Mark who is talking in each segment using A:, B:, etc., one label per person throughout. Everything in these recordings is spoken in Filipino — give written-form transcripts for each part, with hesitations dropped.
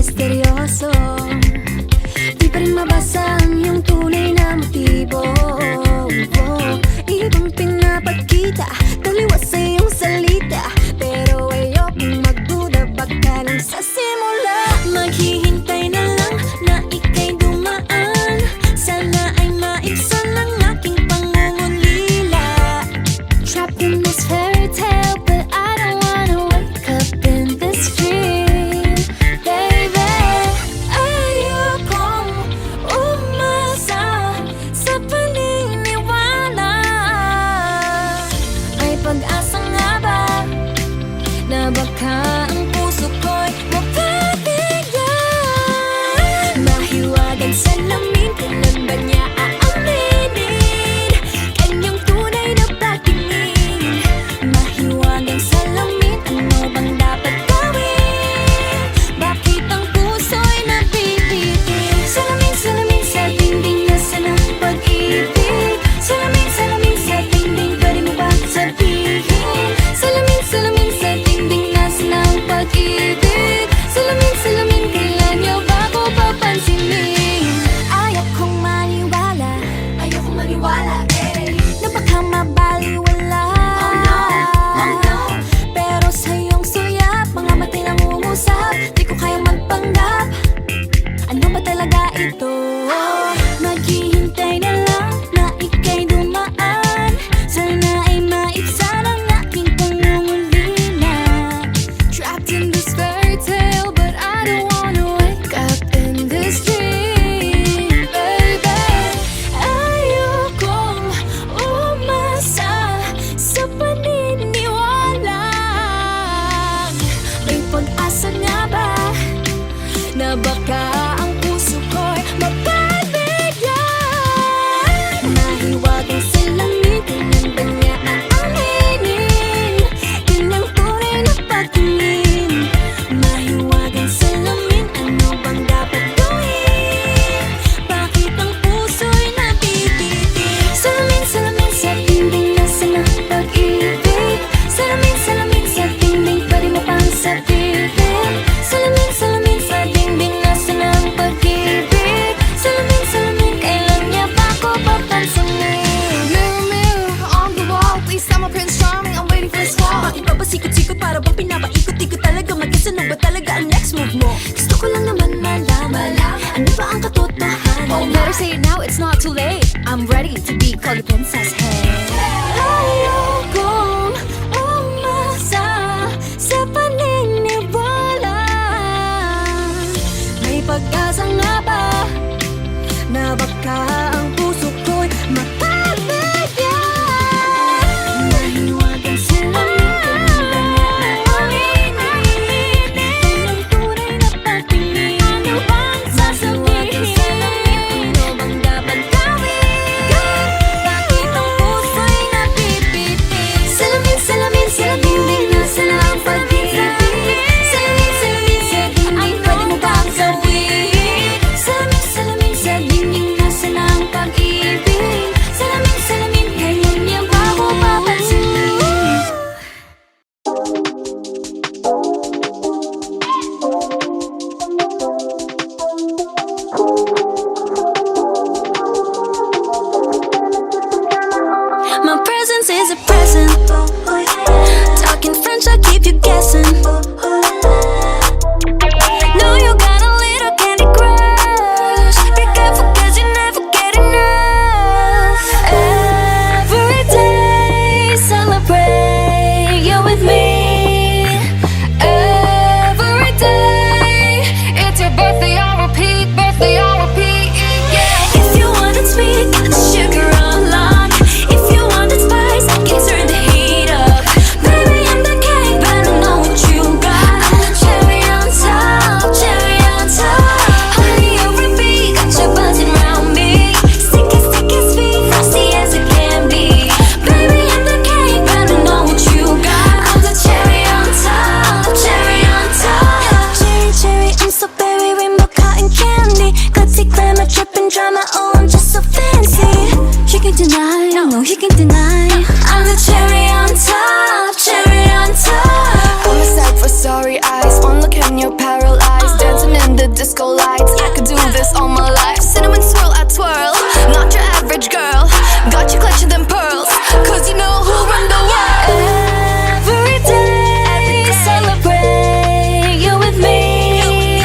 A: misteryoso. Di pa rin mabasa ang iyong tunay na motibo. Ibang pinapakita, taliwas sa iyong salita, pero ayokong magduda baka nang sa simula. Maghihintay na lang na ika'y dumaan, sana ay maibsan ang aking pangungulila. Trapped in this fairy tale, but I don't wanna wake up in this dream, baby. Ayokong umasa sa paniniwala. May pag-asa nga ba na baka ang puso ko'y mapabigyan? Mahiwagang salamin, kailan ba niya aaminin kanyang tunay na pagtingin? Mahiwagang salamin, ano bang dapat gawin? Bakit ang puso'y nabibitin? Salamin, salamin sa dingding, nasaan ang pag-ibig? Salamin, salamin sa dingding, pwede mo ba sabihin? Salamin, salamin sa dingding, nasaan ang pag-ibig? Salamin, salamin, kailan niyo ba ko papansinin? Ayokong maniwala, eh, na baka mabaliwala. Oh no, pero sa iyong suya, mga matay lang umusap, di ko kayang magpanggap. Ano ba talaga ito? Maghihintay na lang na ika'y dumaan, sana ay maibsan ang aking pangungulila. Trapped in this fairy tale, but I don't wanna wake up in this dream, baby. Ayokong umasa sa paniniwala. May pag-asa nga ba na baka ang puso ko'y mapabigyan? Mahiwagang salamin, kailan ba niya aaminin kanyang tunay na pagtingin? Mahiwagang salamin, ano bang dapat gawin? Bakit ang puso'y nabibitin? Salamin, salamin sa dingding, nasaan ang pag-ibig? Salamin, salamin sa dingding, pwede mo pang sabihin? Salamin, salamin sa dingding, nasaan ang pag-ibig? Salamin, salamin, kailan niya ba ko papansinin?
B: Mirror, mirror on the wall, please tell my Prince Charming I'm waiting for his call.
A: Bakit ba pasikot-sikot, para bang pinapaikot-ikot talaga? Mag-isa ano ba talaga ang next move mo? Gusto ko lang naman malaman, ano ba ang katotohanan?
B: Better say it now, it's not too late. I'm ready to be called the princess, hey.
A: Ayokong umasa sa paniniwala. May pag-asa nga ba na baka ang puso ko'y mapabigyan? Mahiwagang salamin, kailan ba niya aaminin kanyang tunay na pagtingin? Ano bang sasabihin? Ano bang dapat gawin? Bakit ang puso'y nabibitin? Salamin, salamin sa dingding, nasaan ang pag-ibig? Salamin, salamin sa dingding, pwede mo bang sabihin? Salamin, salamin sa dingding, nasaan ang pag-ibig? Salamin, salamin, kailan niya ba ko papansinin? My presence is a present. Talking French, I keep you guessing. Know you got a little candy crush. Be careful 'cause you never get enough. Every day, celebrate you with me. Every day,
B: It's your birthday, I'll repeat, yeah.
A: if you wanted sweet, got the sugar on lock. If you wanted spice, can you turn the heat up? Baby, I'm the cake, but I know what you got. I'm the cherry on top, cherry on top. Honey, over me, got you buzzing round me. Sticky, sticky, sweet, frosty as it can be. Baby, I'm the cake, but I know what you got. I'm the cherry on top, cherry on top. Cherry, cherry, I'm so berry, rainbow cotton candy. Glitzy, glamour, dripping drama, oh, I'm just so fancy. You can deny, no, you can deny. I'm the cherry on top, cherry on top.
B: I'm a sight for sorry eyes, one look and you're paralyzed. Dancing in disco lights. I could do this all my life. Cinnamon swirl, I twirl. Not your average girl. Got you clutching them pearls. Cause you know who run the world.
A: Every day, celebrate you with me.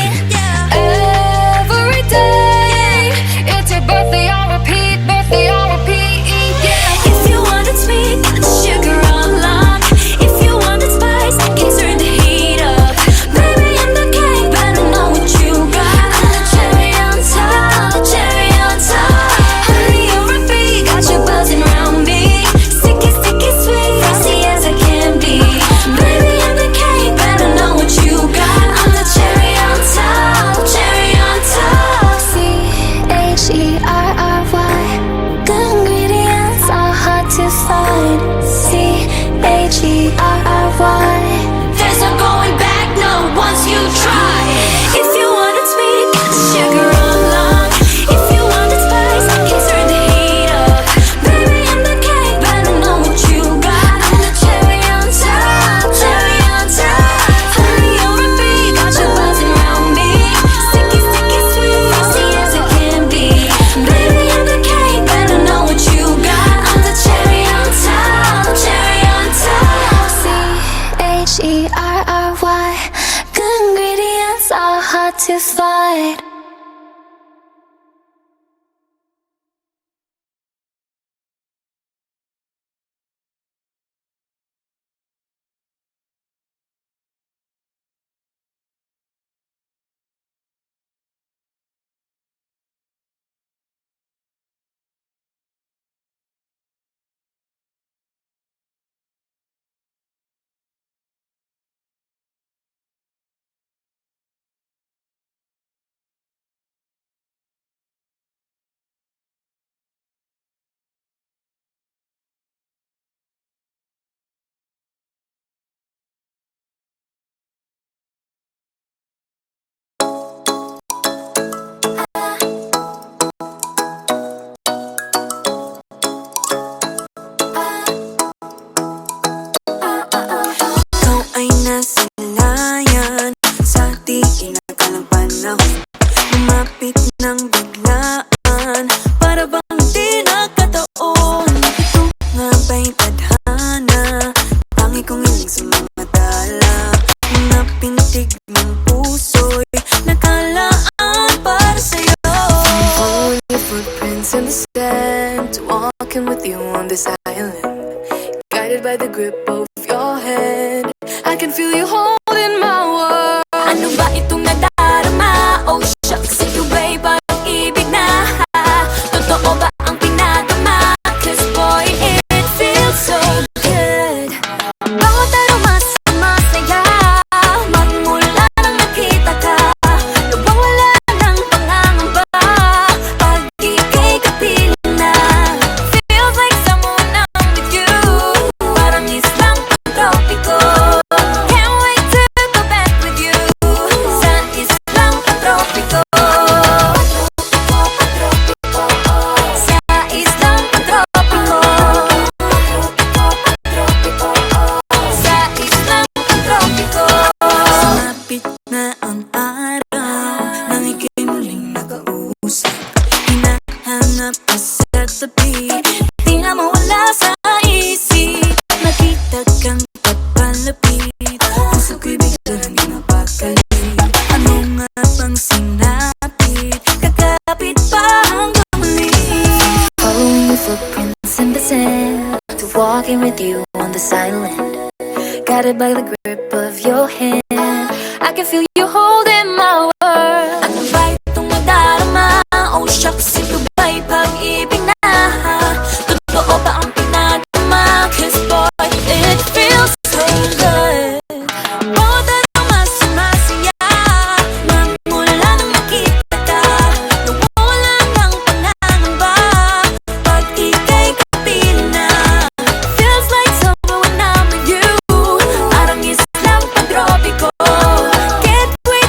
B: Every day, it's your birthday on repeat, birthday on repeat, yeah.
A: If you wanted sweet, got the sugar on lock. If you wanted spice, I can turn the heat up. Baby, I'm the king, better know what you got. I'm the cherry on top, the cherry on top. Honey, on repeat, got you buzzing around me. Sticky, sticky, sweet, frosty as I can be. Baby, I'm the king, better know what you got. I'm the cherry on top, cherry on top.
B: C-H-E-R-R-Y.
A: Good ingredients are hard to find.
B: C-H-E-R-R-Y.
A: There's no going back, no, once you try. If you wanted sweet, got the sugar on lock. If you wanted spice, I can turn the heat up. Baby, I'm the king, better know what you got. I'm the cherry on top, cherry on top. Honey, on repeat, got you buzzing around me. Sticky, sticky, sweet, frosty as it can be. Baby, I'm the king, better know what you got. I'm the cherry on top, cherry on top.
B: C-H-E-R-R-Y.
A: Good ingredients are hard to find.
C: Ikaw ay nasa layan sa di inakalang panahon. Lumapit ng biglaan, para bang di nakataon. Ito nga ba'y tadhana? Tangi kong hiling sa mga tala. Mga pintig ng puso'y nakalaan para sa'yo.
B: Following your footprints in the sand, walking with you on this island, guided by the grip of your hand. I can feel you holding my world.
A: Ano ba itong nadarama? Oh shucks, ito ba'y parang ibig na? Totoo ba ang pinagama? Cause boy, it feels so good. Bawat aroma sa masaya, magmula nang nakita ka, nawawala ng pangangamba pag ika'y kapiling na. Feels like someone I'm with you, parang islang pantropiko. Can't wait to go back with you sa islang pantropiko. Sa islang pantropiko. Sa islang pantropiko.
C: Sumapit na ang araw nang ika'y muling nakausap. Hinahanap ka sa tabi, di na mawala sa isip. Nakita kang papalapit, puso ko'y biglang ginapakalit. Ano nga bang sinapit? Kakapit pa hanggang muli.
B: Following your footprints in the sand, to walking with you on this island, guided by the grip of your hand. I can feel you holding my world.
A: Ano ba itong nadarama? Oh shucks, ito ba'y pag-ibig na? Totoo ba ang pinagama? Cause boy, it feels so good. Bawat aroma sa masaya, magmula nang nakita ka, nawawala ng pangangamba pag ika'y kapiling na. Feels like summer when I'm with you, parang islang pantropiko. Can't wait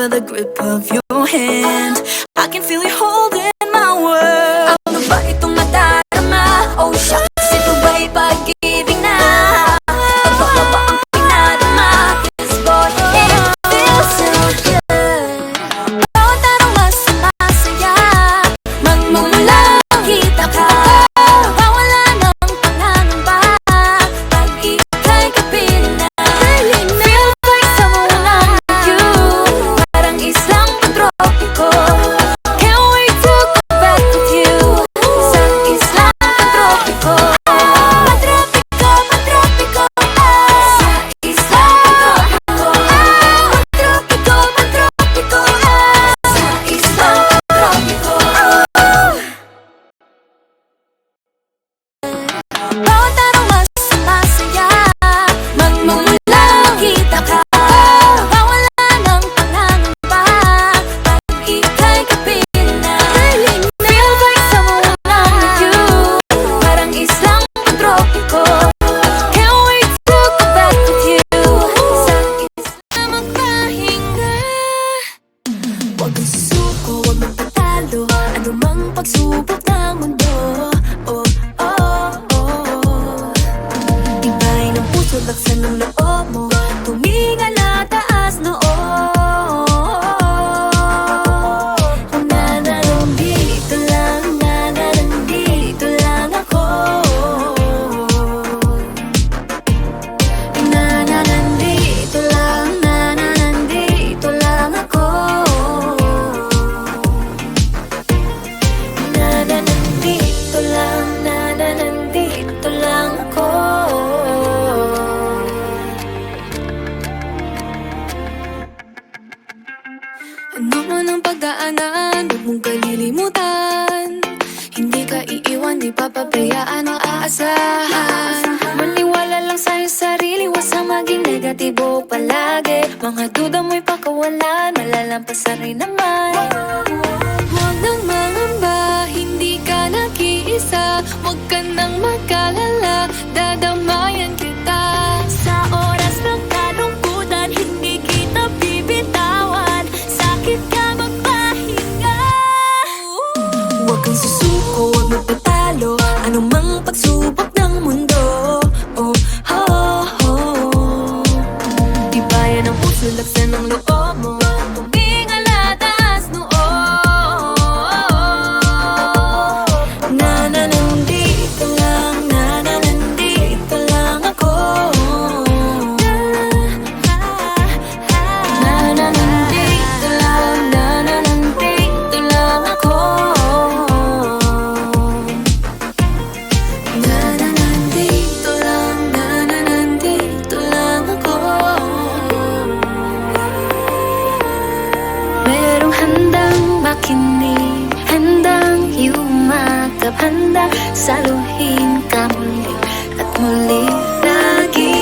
C: by the grip of your hand. I can feel you holding my world. Ano ba itong nadarama? Oh shucks, ito ba'y pag-ibig na? Ano ka ba ang pinadama? This boy, it feels so good. Bawat araw mas masaya, magmumula kita ka. Mawala ng pangangamba, pag ika'y kapiling na. Feel like someone I'm with you, parang islang pantropiko. Can't wait to go back with you, sa islang pantropiko. Pantropiko, pantropiko, sa islang pantropiko. Pantropiko, pantropiko, sa islang pantropiko. Bawat araw mas masaya, magmumula kita ka. Mawala ng pangangamba, pag ika'y kapiling na. Feel like someone I'm with you, parang islang pantropiko. Can't wait to go back with you, sa islang magpahinga. Huwag kang susuko, huwag magpatalo, anumang pagsubok ng mundo. Oh, oh, oh. Tibay ng puso, laksan ng loob mo, tumingala taas noo. Nananandito lang, nananandito lang ako. Nananandito lang, nananandito lang ako. Nananandito lang, nananandito lang ako. Ano man ang pagdaanan, huwag mong kalilimutan. Hindi ka iiwan, di papabayaan o aasahan. Maniwala lang sa'yo sarili, huwag sa maging negatibo palagi. Mga duda mo'y pakawalan, malalampasan rin naman. Huwag nang mangamba, hindi ka nag-iisa. Huwag ka nang mag-alala, dadamayan kita. Sa oras ng kalungkutan, hindi kita bibitawan. Sakit ka magpahinga. Huwag kang susuko, huwag magpatalo, anumang pagsubok ng mundo. Oh, oh, oh. Tibayan ang puso, laksan ng loob mo, tumingala taas noo. Nananandito lang, nananandito lang ako. Nananandito lang, nananandito lang ako. Nananandito lang, nananandito lang ako. Merong handang makinig, handang yumakap, handang saluhin ka muli at muli lagi.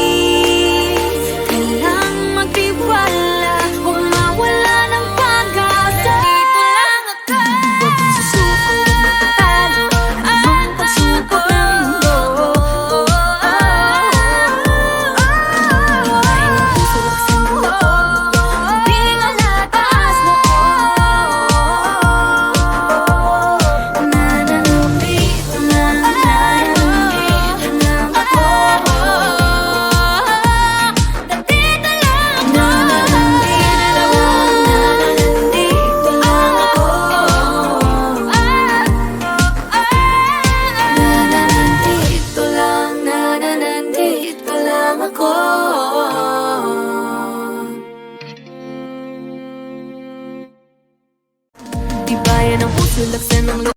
C: Kailang magtiwala, huwag mawala ng pag-asa. Dito lang ako. Huwag kang susuko, huwag magpatalo, anumang pagsubok ng mundo. Tibay ng puso, laksan ng loob mo, tumingala taas noo. Nananandito lang, nananandito lang ako. Nandito lang, nananandito lang ako. Nananandito lang, nananandito lang ako. Tibayan ng puso, laksan ng loob.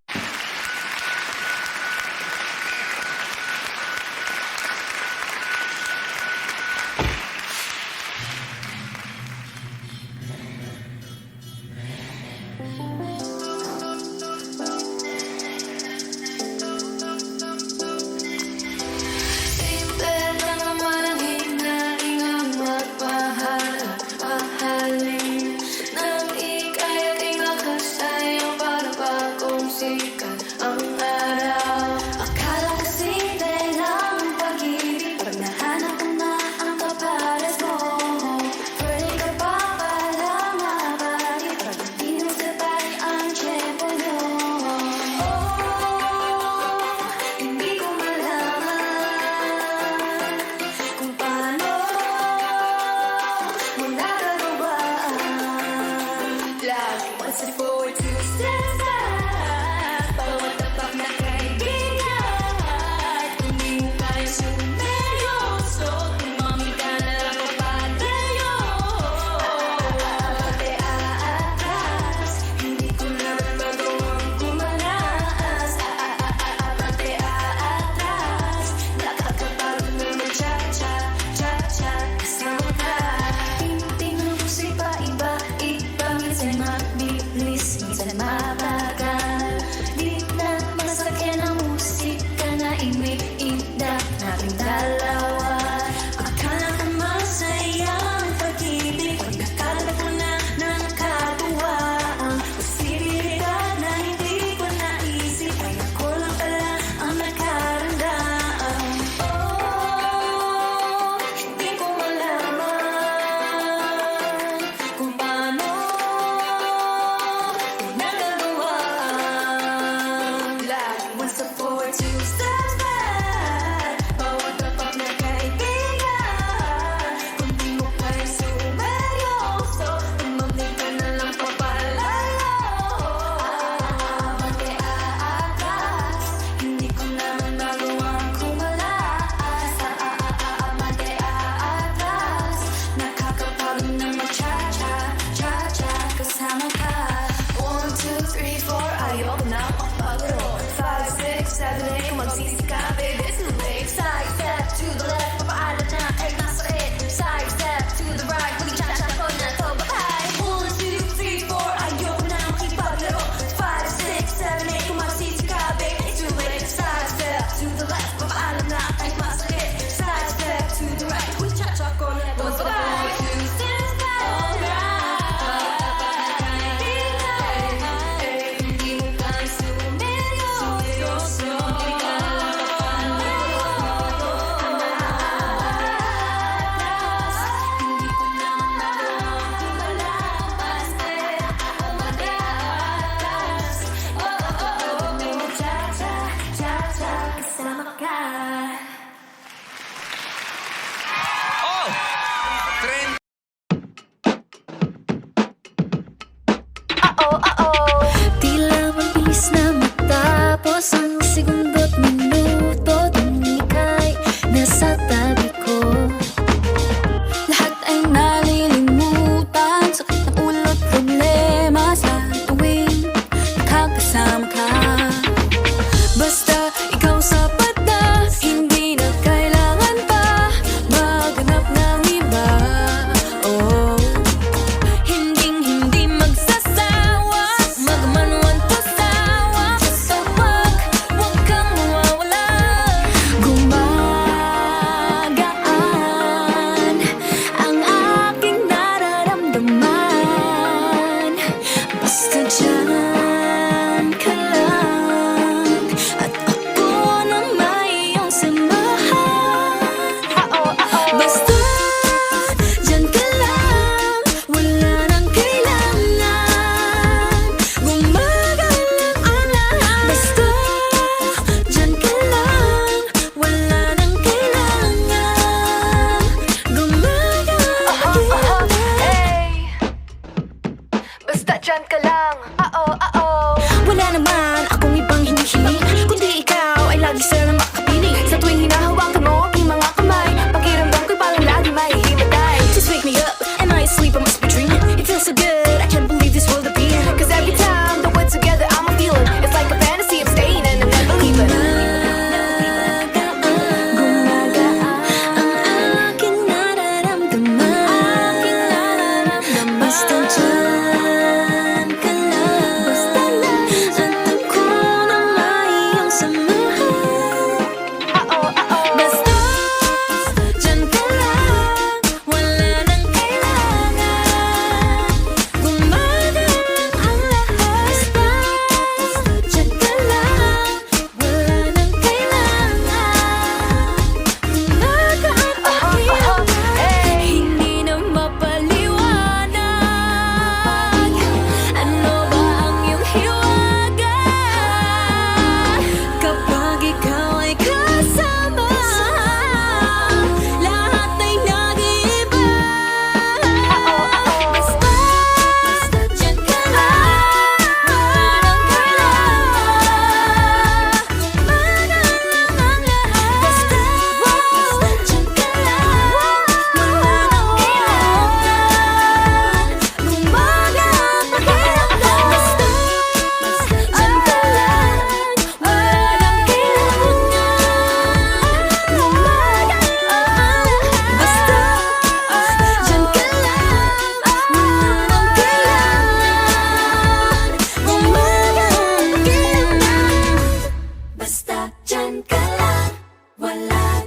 C: Simple lang naman ang hinga.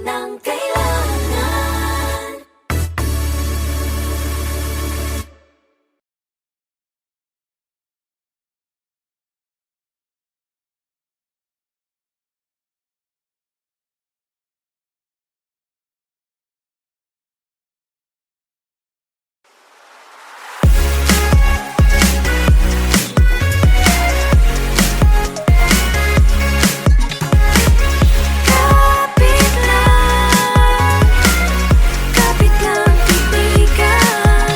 A: ng kailangan. Kapit lang, kaibigan.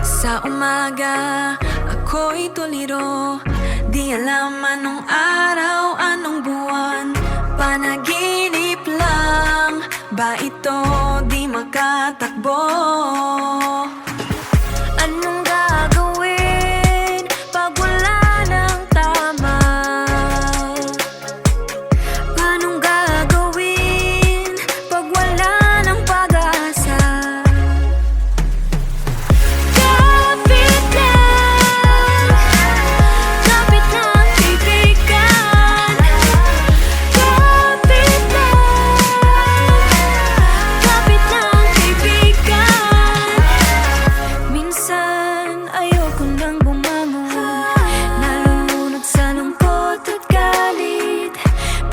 C: Sa umaga, ako'y tuliro. Di alam anong araw, anong buwan. Panaginip lang ba ito, di makatakbo?
A: Anong gagawin pag wala ng tama? Paanong gagawin pag wala ng pag-asa? Kapit lang, kaibigan. Kapit lang, kaibigan. Minsan ayoko nang bumangon, nalulunod sa lungkot at galit.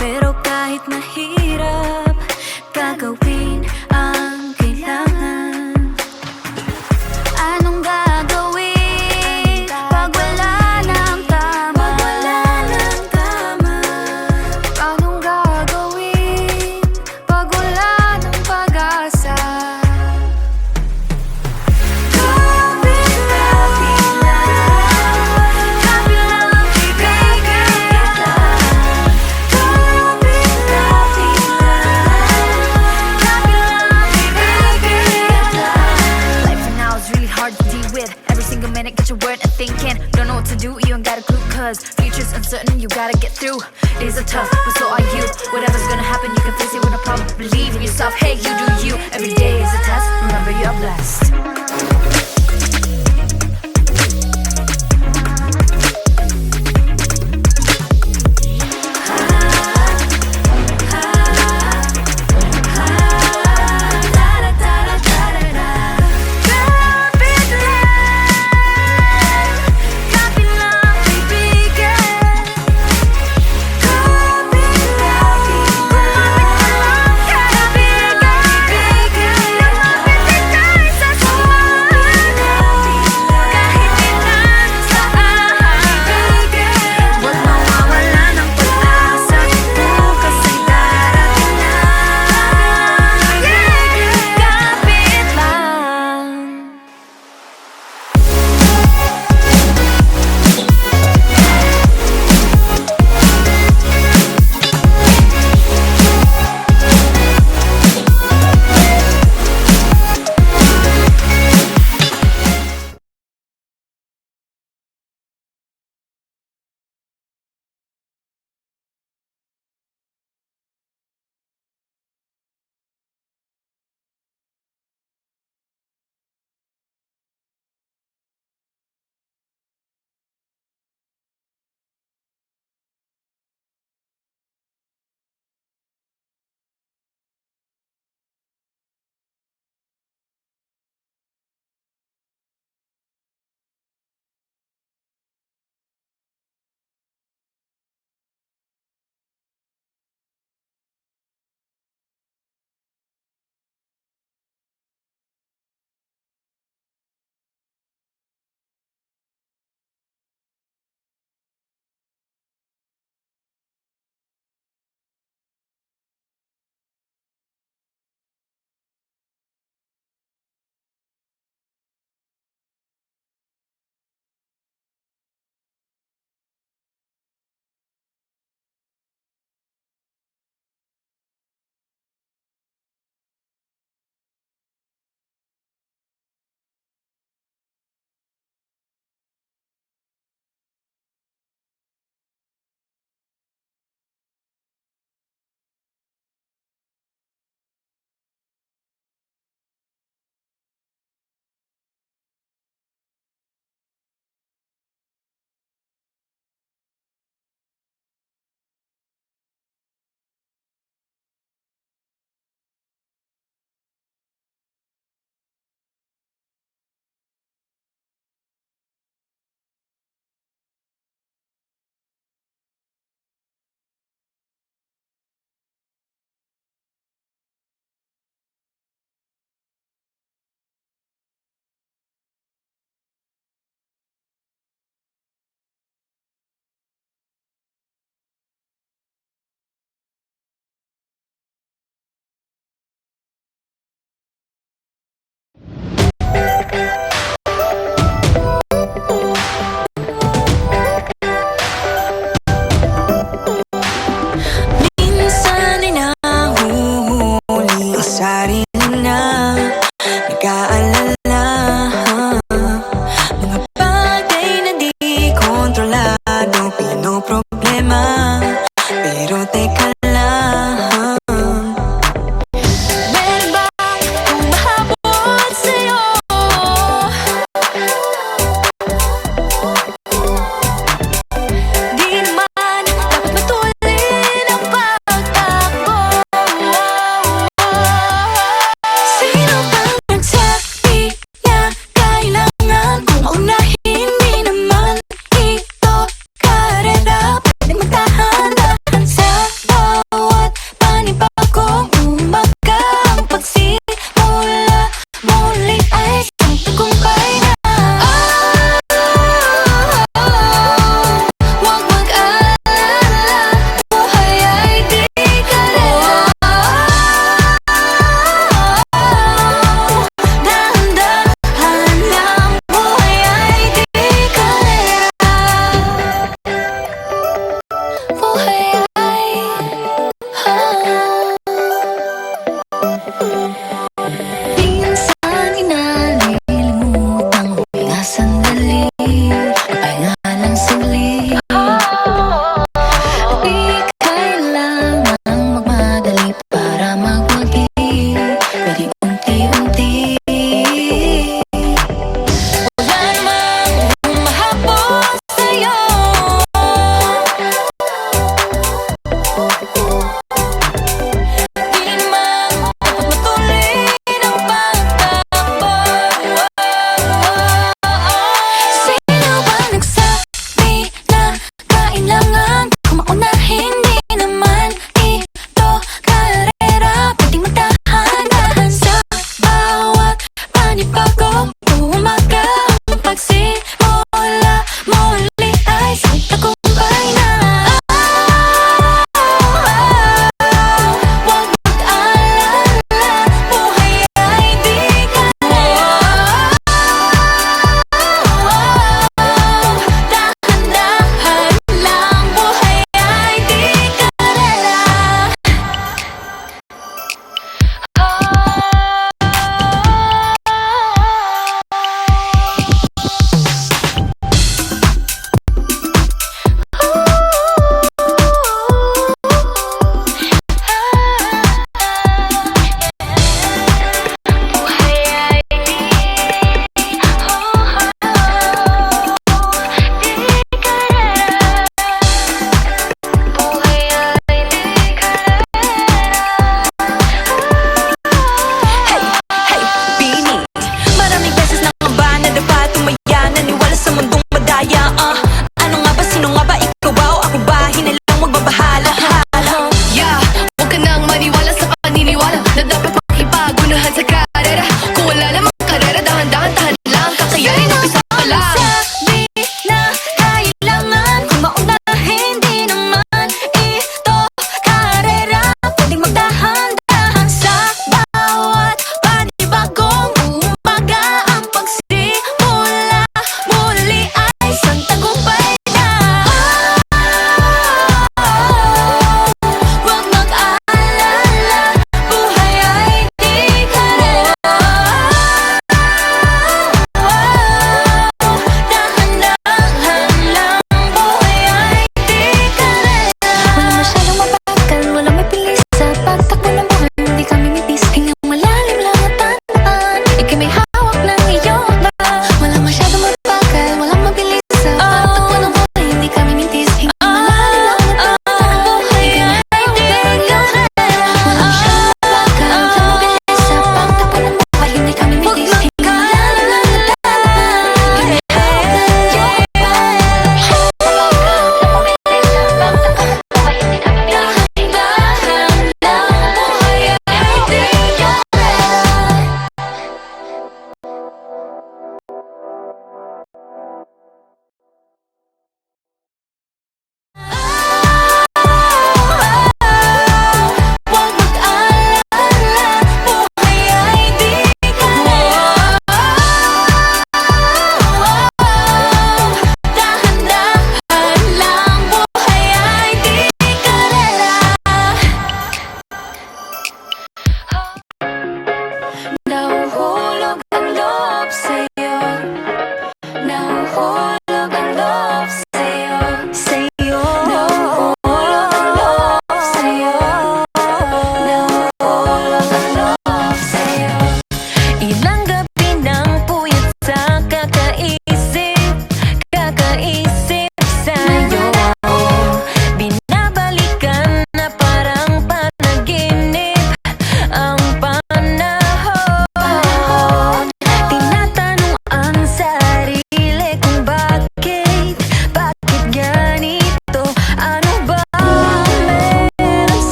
A: Pero kahit mahirap, gagawin ang kailangan. Anong gagawin pag wala ng tama? Anong gagawin pag wala ng pag-asa? Kapit lang, kaibigan.
B: Life right now is really hard to deal with. Every single minute, get your word and thinking. Don't know what to do, you ain't got a clue. Cause future's uncertain, you gotta get through. Days are tough, but so are you. Whatever's gonna happen, you can face it with no problem. Believe in yourself, hey, you do you. Every day is a test, remember you're blessed.
A: Kapit lang, kaibigan. Kapit lang, kaibigan.
C: sarili na nag-aalala. Mga bagay na di kontrolado, pinoproblema, pero teka lang. Meron bang humahabol sa'yo? Di naman dapat matulin ang pagtakbo. Sino bang nagsabi na kailangan kong maunahin? Di naman ito karera, pwedeng magtahan-tahan sa bawat panibagong umaga. Ang pagsimula muli ay isang tagumpay na. Huwag mag-alala, buhay ay di karera. Dahan-dahan lang, buhay ay di karera. Buhay ay minsan inalilimutang huminga sandali, magpahinga ng saglit. Di kailangang magmadali para magwagi, pwedeng unti-unti. Wala namang humahabol sa'yo. Di naman dapat matulin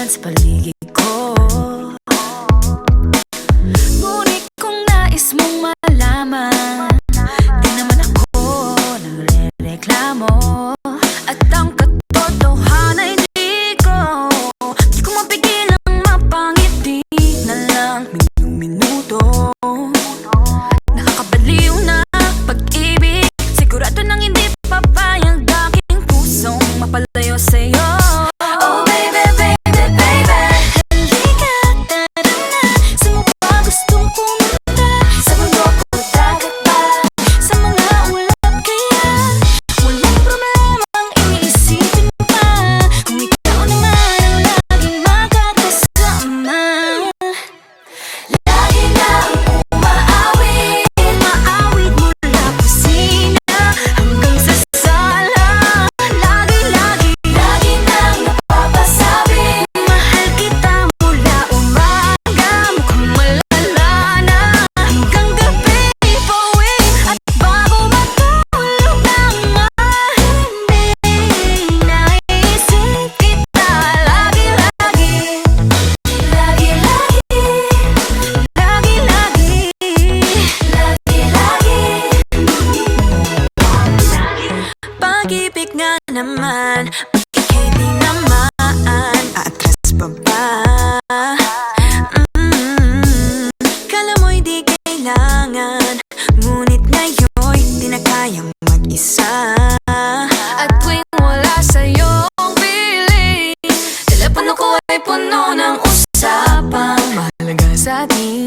C: sa paligid ko. Ngunit kung nais mong malaman, di naman ako nagre-reklamo. At ang katotohanan di ko mapigilang mapangiti na lang minuto. Nakakabaliw na pag-ibig, sigurado nang hindi papayag aking pusong mapalayo sa'yo. Oh baby, baby, baby, halika, tara na. Sa mukha gustong pumunta, sa mundo ko dagat ba, sa mga ulap kaya walang problemang iniisipin pa, kung ikaw naman ang laging makakasama. Lagi na umaawit, maawit mula kusina hanggang sa sala. Lagi nang napapasabi, mahal kita mula umaga, mukhang malala na hanggang gabi. Pauwi at bago matulog nang hindi naisip kita. Pag-ibig nga naman, bakit di naman aatras pa ba? Kala mo'y di kailangan, ngunit ngayon'y di na kayang mag-isa. At tuwing wala sa'yo ang piling, telepono ko ay puno ng usapang mahalaga sa atin.